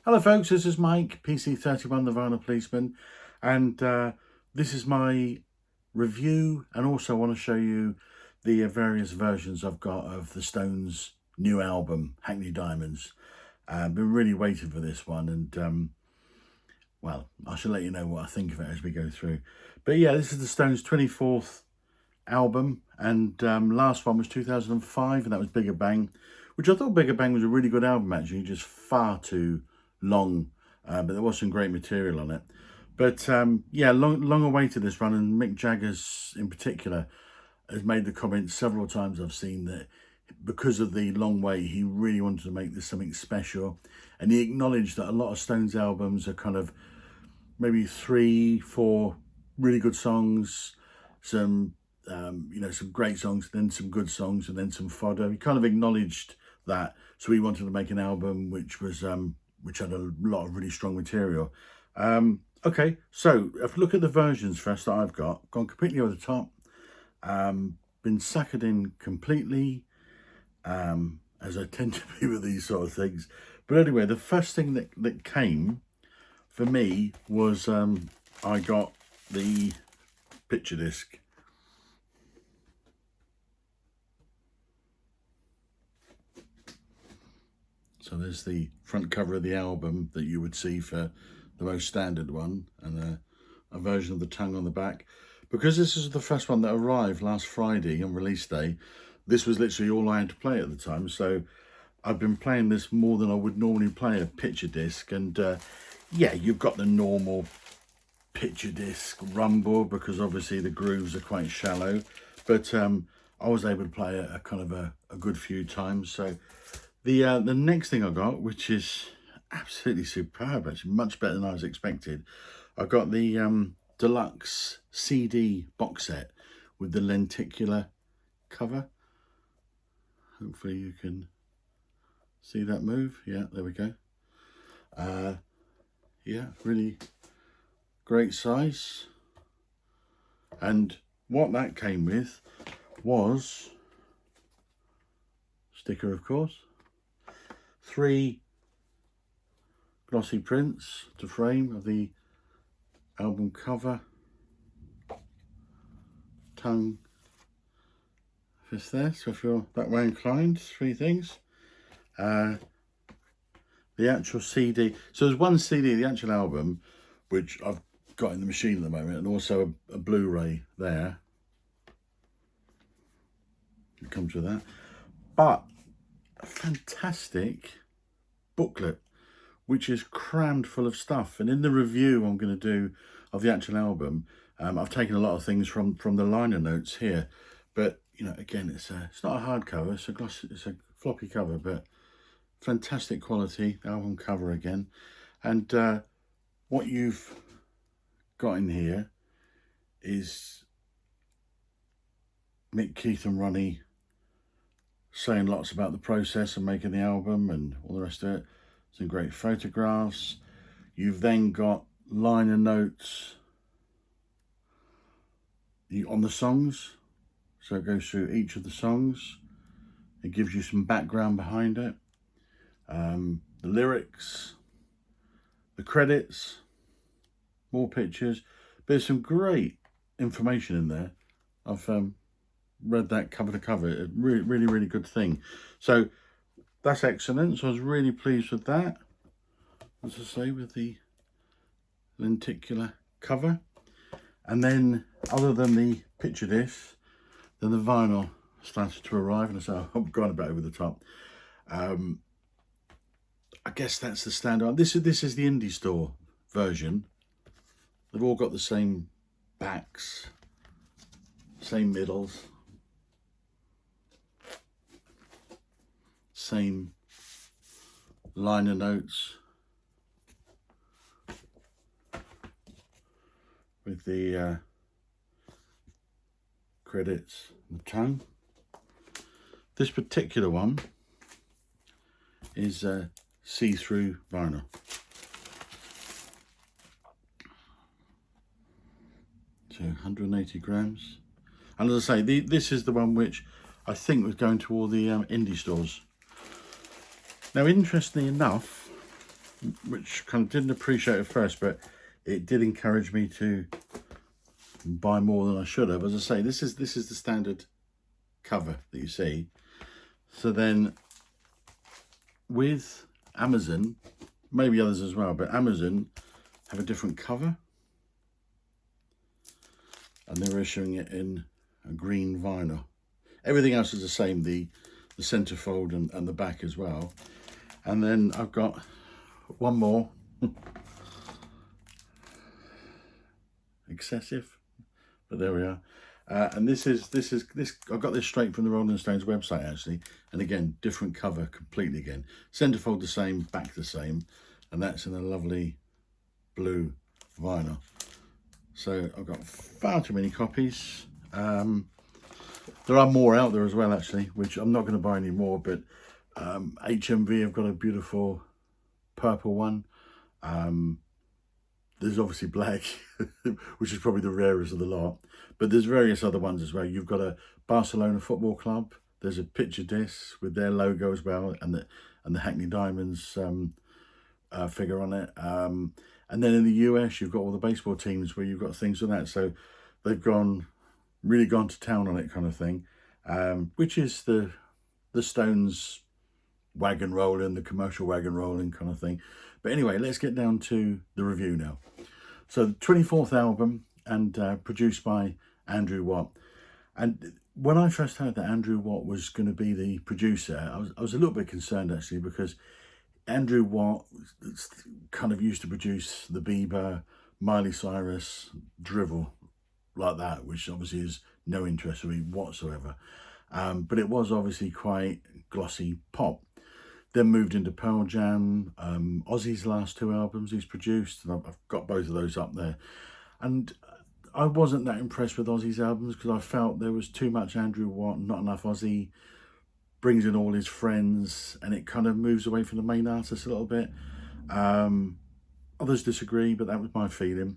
Hello folks, this is Mike, PC31, the Vinyl Policeman, and this is my review, and also I want to show you the various versions I've got of the Stones' new album, Hackney Diamonds. I've been really waiting for this one, and well, I shall let you know what I think of it as we go through. But yeah, this is the Stones' 24th album, and last one was 2005, and that was Bigger Bang, which I thought Bigger Bang was a really good album actually, just far too long, but there was some great material on it. But yeah, long awaited this run, and Mick Jagger's in particular has made the comment several times I've seen that because of the long wait, he really wanted to make this something special, and he acknowledged that a lot of Stones albums are kind of maybe 3-4 really good songs, some some great songs, then some good songs, and then some fodder. He kind of acknowledged that, so he wanted to make an album which was which had a lot of really strong material. Okay, so if we look at the versions first that I've got, gone completely over the top, been suckered in completely, as I tend to be with these sort of things. But anyway, the first thing that came for me was I got the picture disc. So there's the front cover of the album that you would see for the most standard one, and a version of the tongue on the back. Because this is the first one that arrived last Friday on release day, this was literally all I had to play at the time. So I've been playing this more than I would normally play a picture disc. And yeah, you've got the normal picture disc rumble, because obviously the grooves are quite shallow. But I was able to play a kind of a good few times. So the next thing I got, which is absolutely superb, actually much better than I was expected, I got the deluxe CD box set with the lenticular cover. Hopefully you can see that move. Yeah, there we go. Yeah, really great size. And what that came with was sticker, of course, 3 glossy prints to frame of the album cover, tongue fits there, so if you're that way inclined, 3 things. The actual CD, so there's one CD, the actual album, which I've got in the machine at the moment, and also a Blu-ray there. It comes with that, but a fantastic booklet which is crammed full of stuff. And in the review I'm going to do of the actual album, I've taken a lot of things from the liner notes here, but you know, again, it's not a hardcover, it's a floppy cover, but fantastic quality album cover again. And what you've got in here is Mick, Keith and Ronnie saying lots about the process of making the album and all the rest of it. Some great photographs. You've then got liner notes on the songs, so it goes through each of the songs. It gives you some background behind it, the lyrics, the credits, more pictures. But there's some great information in there. I've read that cover to cover. A really good thing. So that's excellent. So I was really pleased with that, as I say, with the lenticular cover. And then, other than the picture disc, then the vinyl started to arrive, and so I've gone a bit over the top. I guess that's the standard. This is the indie store version. They've all got the same backs, same middles, same liner notes with the credits and the tongue. This particular one is see-through vinyl. So 180 grams. And as I say, this is the one which I think was going to all the indie stores. Now, interestingly enough, which kind of didn't appreciate at first, but it did encourage me to buy more than I should have. As I say, this is the standard cover that you see. So then with Amazon, maybe others as well, but Amazon have a different cover, and they're issuing it in a green vinyl. Everything else is the same, the centerfold and the back as well. And then I've got one more. Excessive, but there we are. And this I got this straight from the Rolling Stones website actually, and again, different cover completely again. Centerfold the same, back the same, and that's in a lovely blue vinyl. So I've got far too many copies. There are more out there as well actually, which I'm not going to buy any more, but HMV have got a beautiful purple one. There's obviously black, which is probably the rarest of the lot, but there's various other ones as well. You've got a Barcelona Football Club. There's a picture disc with their logo as well, and the Hackney Diamonds figure on it. And then in the US, you've got all the baseball teams where you've got things with that. So they've really gone to town on it, kind of thing, which is the Stones wagon rolling, the commercial wagon rolling kind of thing. But anyway, let's get down to the review now. So the 24th album, and produced by Andrew Watt. And when I first heard that Andrew Watt was going to be the producer, I was a little bit concerned actually, because Andrew Watt kind of used to produce the Bieber, Miley Cyrus, drivel like that, which obviously is no interest to me whatsoever. But it was obviously quite glossy pop. Then moved into Pearl Jam, Ozzy's last two albums he's produced, and I've got both of those up there. And I wasn't that impressed with Ozzy's albums because I felt there was too much Andrew Watt, not enough Ozzy. Brings in all his friends, and it kind of moves away from the main artist a little bit. Others disagree, but that was my feeling.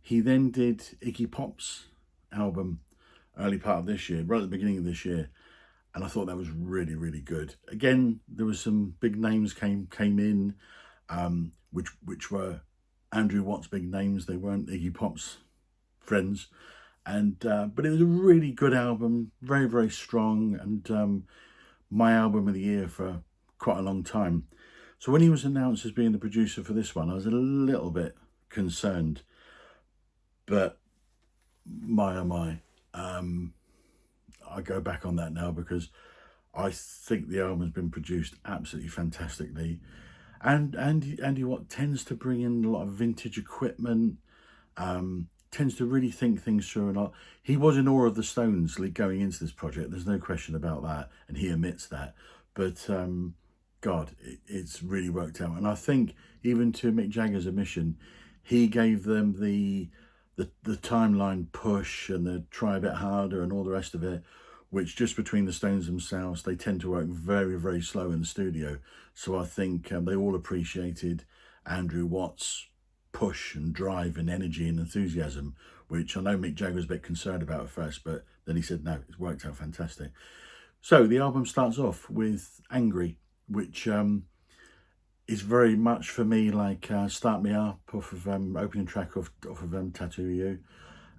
He then did Iggy Pop's album early part of this year, right at the beginning of this year, and I thought that was really, really good. Again, there was some big names came in, which were Andrew Watt's big names. They weren't Iggy Pop's friends, and but it was a really good album, very, very strong, and my album of the year for quite a long time. So when he was announced as being the producer for this one, I was a little bit concerned, but my oh my, I go back on that now because I think the album has been produced absolutely fantastically. And Andy Watt tends to bring in a lot of vintage equipment, tends to really think things through. And he was in awe of the Stones going into this project. There's no question about that, and he admits that. But God, it's really worked out. And I think even to Mick Jagger's admission, he gave them the timeline push and the try a bit harder and all the rest of it, which just between the Stones themselves, they tend to work very, very slow in the studio. So I think they all appreciated Andrew Watt's push and drive and energy and enthusiasm, which I know Mick Jagger was a bit concerned about at first, but then he said, no, it's worked out fantastic. So the album starts off with Angry, which is very much for me like Start Me Up off of opening track off of Tattoo You.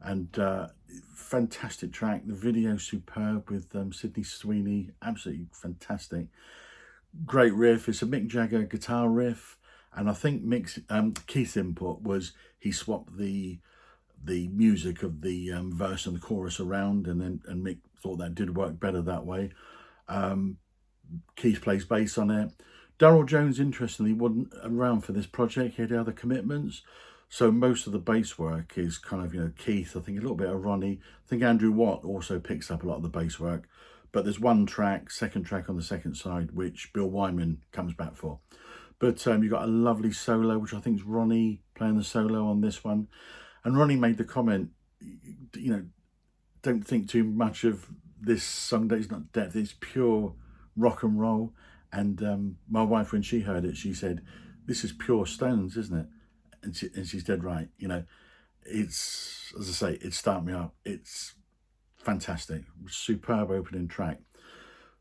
And fantastic track. The video superb with Sydney Sweeney, absolutely fantastic. Great riff. It's a Mick Jagger guitar riff, and I think Keith's input was he swapped the music of the verse and the chorus around, and Mick thought that did work better that way. Keith plays bass on it. Darryl Jones, interestingly, wasn't around for this project. He had other commitments. So most of the bass work is kind of, Keith, I think a little bit of Ronnie. I think Andrew Watt also picks up a lot of the bass work. But there's one track, second track on the second side, which Bill Wyman comes back for. But you've got a lovely solo, which I think is Ronnie playing the solo on this one. And Ronnie made the comment, don't think too much of this song that is not depth, it's pure rock and roll. And my wife, when she heard it, she said, this is pure Stones, isn't it? And she's dead right. It's, as I say, it's Start Me Up. It's fantastic. Superb opening track.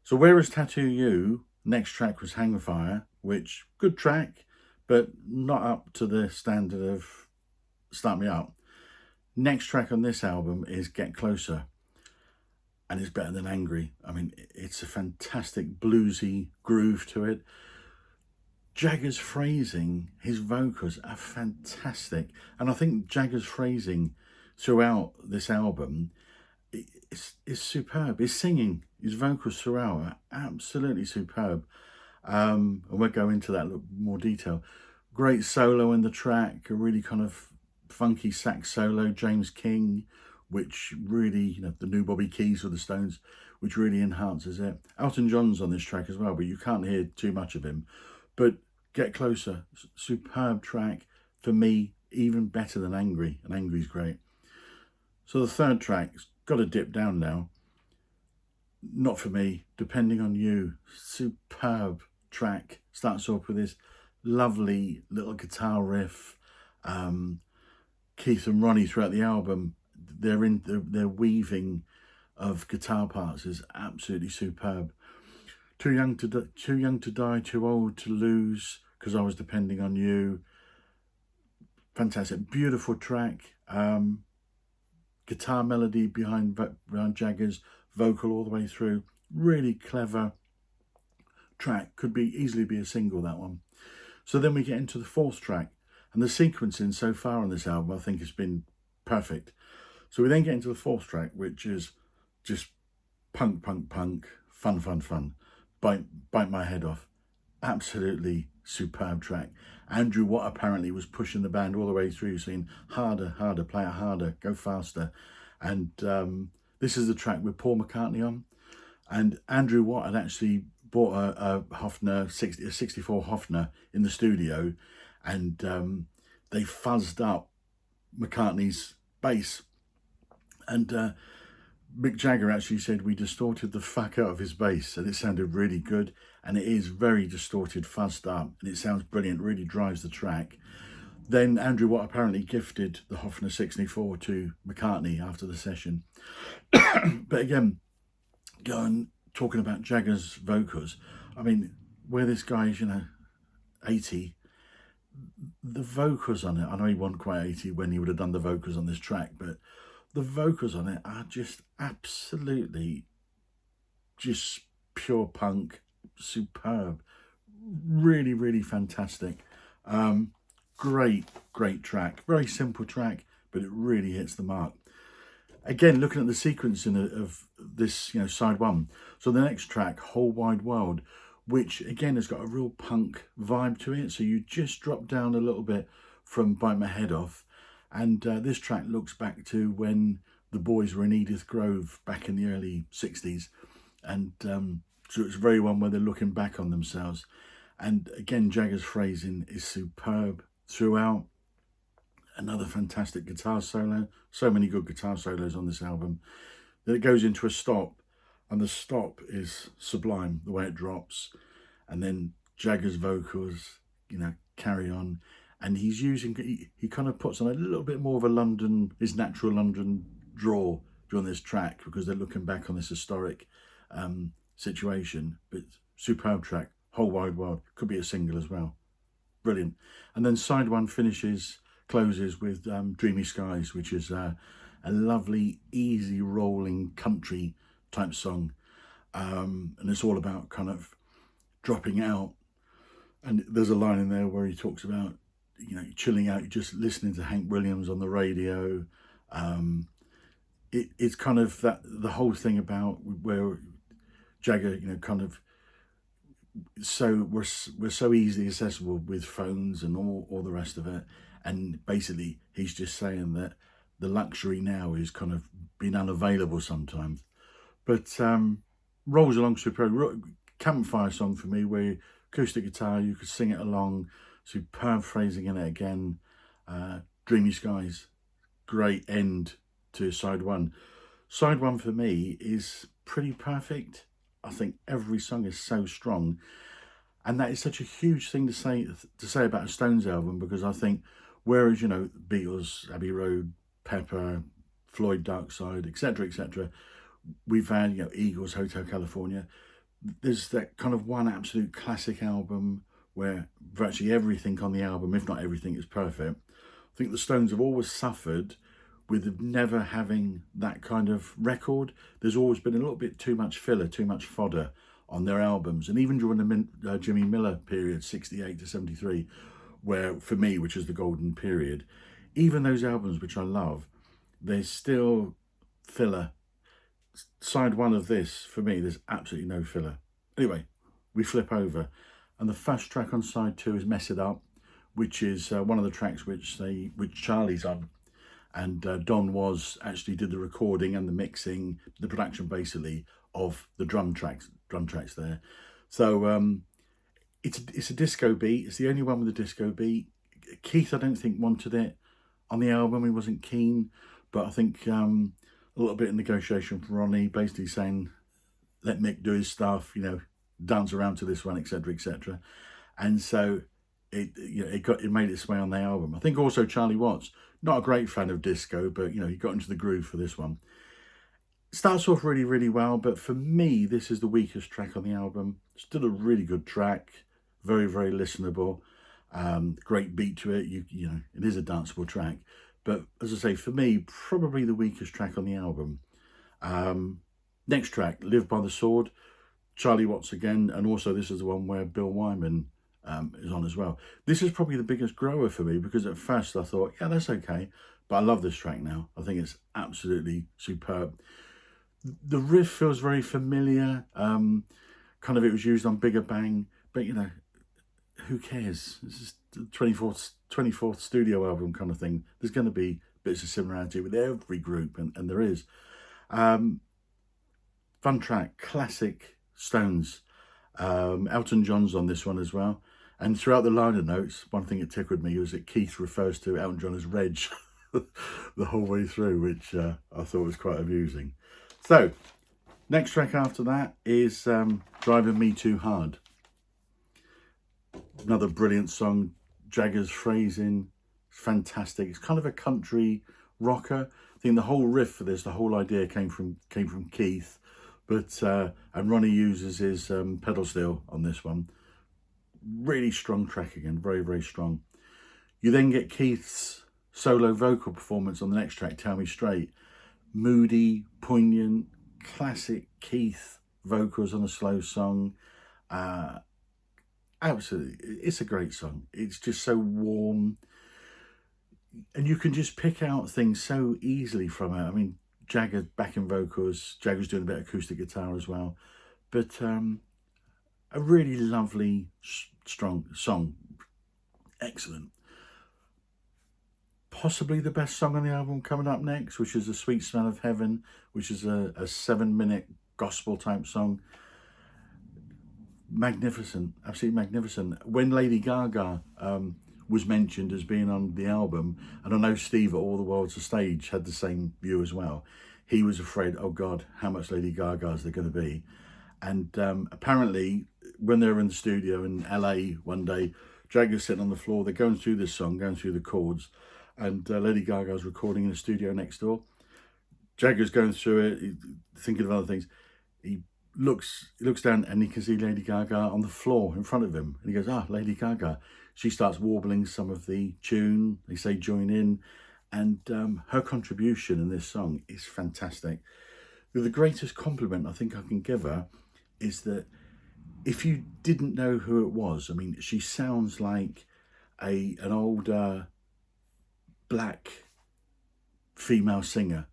So whereas Tattoo You, next track was Hang Fire, which, good track, but not up to the standard of Start Me Up. Next track on this album is Get Closer, and it's better than Angry. I mean, it's a fantastic bluesy groove to it. Jagger's phrasing, his vocals are fantastic. And I think Jagger's phrasing throughout this album is superb. His singing, his vocals throughout are absolutely superb. And we'll go into that in a little more detail. Great solo in the track, a really kind of funky sax solo, James King, which really, the new Bobby Keys with the Stones, which really enhances it. Elton John's on this track as well, but you can't hear too much of him. But Get Closer, superb track. For me, even better than Angry, and Angry's great. So the third track's got to dip down now. Not for me, Depending on You, superb track. Starts off with this lovely little guitar riff. Keith and Ronnie throughout the album, their weaving of guitar parts is absolutely superb. Too young to die, too old to lose, because I was depending on you. Fantastic, beautiful track. Guitar melody behind Jagger's vocal all the way through. Really clever track. Could easily be a single, that one. So then we get into the fourth track, and the sequencing so far on this album, I think, has been perfect. So we then get into the fourth track, which is just punk, fun. Bite my head off. Absolutely superb track. Andrew Watt apparently was pushing the band all the way through, saying harder, play it harder, go faster. And this is the track with Paul McCartney on. And Andrew Watt had actually bought a Hofner, a 64 Hofner in the studio, and they fuzzed up McCartney's bass. And Mick Jagger actually said we distorted the fuck out of his bass, and it sounded really good. And it is very distorted, fuzzed up, and it sounds brilliant, really drives the track. Then Andrew Watt apparently gifted the Hofner 64 to McCartney after the session. But again, talking about Jagger's vocals, I mean, where this guy is, 80, the vocals on it, I know he wasn't quite 80 when he would have done the vocals on this track, but the vocals on it are just absolutely just pure punk, superb, really fantastic. Great track, very simple track, but it really hits the mark. Again, looking at the sequencing of this, side one. So the next track, Whole Wide World, which again has got a real punk vibe to it. So you just drop down a little bit from Bite My Head Off. And this track looks back to when the boys were in Edith Grove back in the early 60s. And so it's very one where they're looking back on themselves. And again, Jagger's phrasing is superb throughout. Another fantastic guitar solo. So many good guitar solos on this album. Then it goes into a stop, and the stop is sublime, the way it drops. And then Jagger's vocals, carry on. And he's he kind of puts on a little bit more of a his natural London draw during this track, because they're looking back on this historic situation. But superb track, Whole Wide World, could be a single as well. Brilliant. And then side one closes with Dreamy Skies, which is a lovely, easy rolling country type song. And it's all about kind of dropping out. And there's a line in there where he talks about, chilling out, you're just listening to Hank Williams on the radio. It's kind of the whole thing about where Jagger, kind of, so we're so easily accessible with phones and all the rest of it. And basically, he's just saying that the luxury now is kind of being unavailable sometimes. But rolls along superb. Campfire song for me, where acoustic guitar, you could sing it along. Superb phrasing in it again. Dreamy Skies, great end to side one. Side one for me is pretty perfect. I think every song is so strong. And that is such a huge thing to say about a Stones album, because I think whereas, Beatles, Abbey Road, Pepper, Floyd, Dark Side, etc., we've had, Eagles, Hotel California, there's that kind of one absolute classic album where virtually everything on the album, if not everything, is perfect. I think the Stones have always suffered with never having that kind of record. There's always been a little bit too much filler, too much fodder on their albums. And even during the Jimmy Miller period, 68 to 73, where for me, which is the golden period, even those albums which I love, there's still filler. Side one of this, for me, there's absolutely no filler. Anyway, we flip over, and the first track on side two is Mess It Up, which is one of the tracks which Charlie's on, and Don was actually did the recording and the mixing, the production basically of the drum tracks there. So it's a disco beat. It's the only one with a disco beat. Keith, I don't think, wanted it on the album. He wasn't keen, but I think a little bit of negotiation from Ronnie, basically saying, let Mick do his stuff, dance around to this one, etc., etc. And so it made its way on the album. I think also Charlie Watts, not a great fan of disco, but he got into the groove for this one. Starts off really, really well, but for me, this is the weakest track on the album. Still a really good track, very, very listenable. Great beat to it. It is a danceable track, but as I say, for me, probably the weakest track on the album. Next track, Live by the Sword, Charlie Watts again, and also this is the one where Bill Wyman is on as well. This is probably the biggest grower for me, because at first I thought, yeah, that's okay, but I love this track now. I think it's absolutely superb. The riff feels very familiar. Kind of, it was used on Bigger Bang, but who cares? This is the 24th studio album kind of thing. There's going to be bits of similarity with every group, and there is. Fun track, classic Stones. Elton John's on this one as well. And throughout the liner notes, one thing that tickled me was that Keith refers to Elton John as Reg the whole way through, which I thought was quite amusing. So, next track after that is Driving Me Too Hard. Another brilliant song. Jagger's phrasing, fantastic. It's kind of a country rocker. I think the whole riff for this, the whole idea came from Keith, but and Ronnie uses his pedal steel on this one. Really strong track again, very, very strong. You then get Keith's solo vocal performance on the next track, Tell Me Straight. Moody, poignant, classic Keith vocals on a slow song. Absolutely, it's a great song. It's just so warm, and you can just pick out things so easily from it. I mean, Jagger backing vocals, Jagger's doing a bit of acoustic guitar as well, but a really lovely, strong song. Excellent. Possibly the best song on the album coming up next, which is The Sweet Smell of Heaven, which is a 7-minute gospel type song. Magnificent, absolutely magnificent. When Lady Gaga was mentioned as being on the album, and I know Steve at All the World's a Stage had the same view as well, he was afraid, oh God, how much Lady Gaga is there going to be? And apparently, when they were in the studio in LA one day, Jagger's sitting on the floor, they're going through this song, going through the chords, and Lady Gaga's recording in the studio next door. Jagger's going through it, thinking of other things. He looks down and he can see Lady Gaga on the floor in front of him. And he goes, Lady Gaga. She starts warbling some of the tune. They say join in. And her contribution in this song is fantastic. The greatest compliment I think I can give her is that if you didn't know who it was, I mean, she sounds like an older black female singer,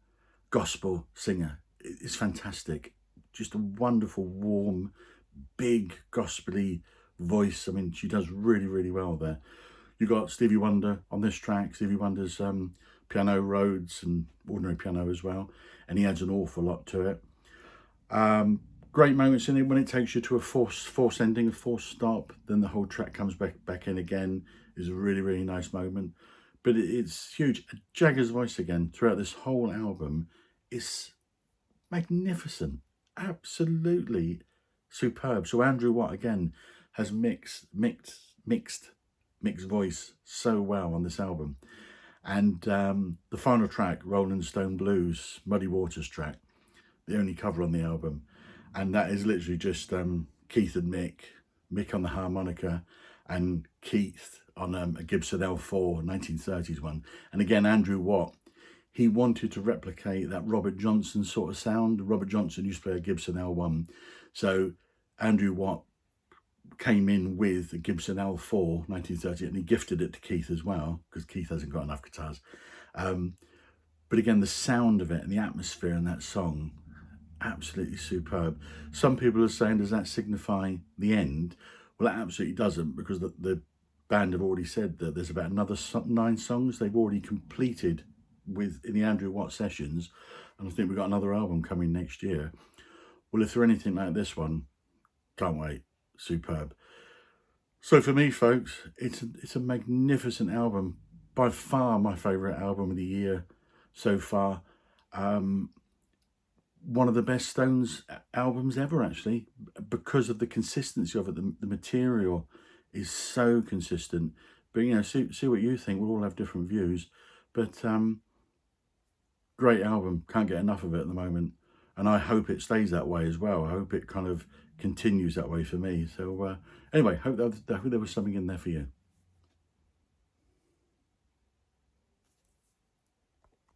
gospel singer. It's fantastic. Just a wonderful, warm, big, gospel-y voice. I mean, she does really, really well there. You got Stevie Wonder on this track. Stevie Wonder's piano, Rhodes, and ordinary piano as well. And he adds an awful lot to it. Great moments in it when it takes you to a forced ending, a forced stop. Then the whole track comes back in again. Is a really, really nice moment. But it's huge. Jagger's voice again throughout this whole album is magnificent. Absolutely superb. So Andrew Watt again has mixed voice so well on this album. And the final track, Rolling Stone Blues, Muddy Waters track, the only cover on the album, and that is literally just Keith and Mick Mick on the harmonica, and Keith on a Gibson L4, 1930s one. And again, Andrew Watt, he wanted to replicate that Robert Johnson sort of sound. Robert Johnson used to play a Gibson L1. So Andrew Watt came in with a Gibson L4, 1930, and he gifted it to Keith as well, because Keith hasn't got enough guitars. But again, the sound of it and the atmosphere in that song, absolutely superb. Some people are saying, does that signify the end? Well, it absolutely doesn't, because the band have already said that there's about another 9 songs they've already completed in the Andrew Watt sessions, and I think we've got another album coming next year. Well, if they're anything like this one, can't wait. Superb. So for me, folks, it's a magnificent album. By far my favourite album of the year so far. One of the best Stones albums ever, actually, because of the consistency of it. The material is so consistent. But, you know, see what you think. We'll all have different views. But great album. Can't get enough of it at the moment. And I hope it stays that way as well. I hope it kind of continues that way for me. So anyway, hope there was something in there for you.